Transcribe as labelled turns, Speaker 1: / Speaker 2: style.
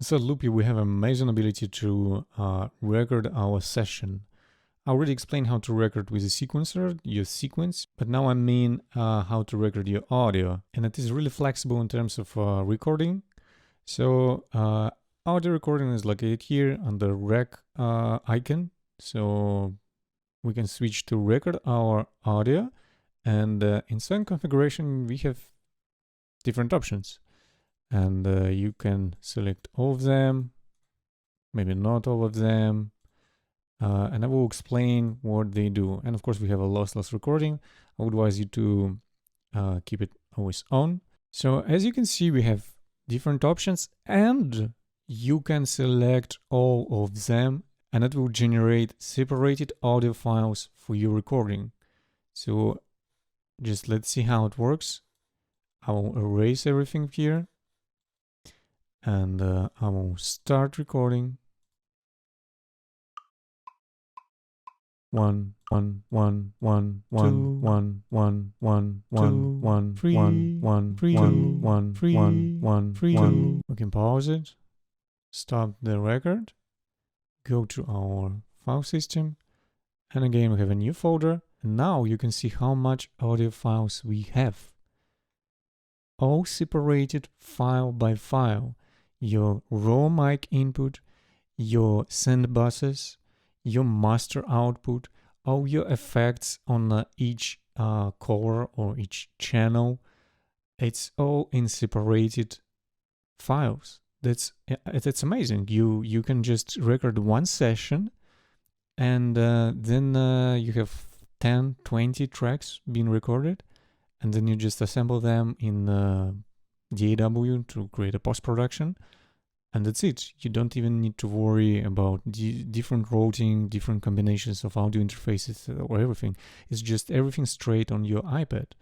Speaker 1: So at Loopy, we have an amazing ability to record our session. I already explained how to record with a sequencer, your sequence, but now I mean how to record your audio. And it is really flexible in terms of recording. So audio recording is located here under rec icon. So we can switch to record our audio. And in certain configuration, we have different options. And you can select all of them, maybe not all of them, and I will explain what they do. And of course, we have a lossless recording. I would advise you to keep it always on. So as you can see, we have different options, and you can select all of them, and it will generate separated audio files for your recording. So just let's see how it works. I will erase everything here. And I will start recording. 1 1 1 1 1 1 1 1 1 1 3 1 1 1 1 1 1 1. We can pause it, stop the record, go to our file system, and again we have a new folder. And now you can see how much audio files we have, all separated file by file. Your raw mic input, your send buses, your master output, all your effects on each core or each channel. It's all in separated files. That's amazing. You can just record one session, and then you have 10, 20 tracks being recorded, and then you just assemble them in DAW to create a post-production, and that's it. You don't even need to worry about different routing, different combinations of audio interfaces or everything. It's just everything straight on your iPad.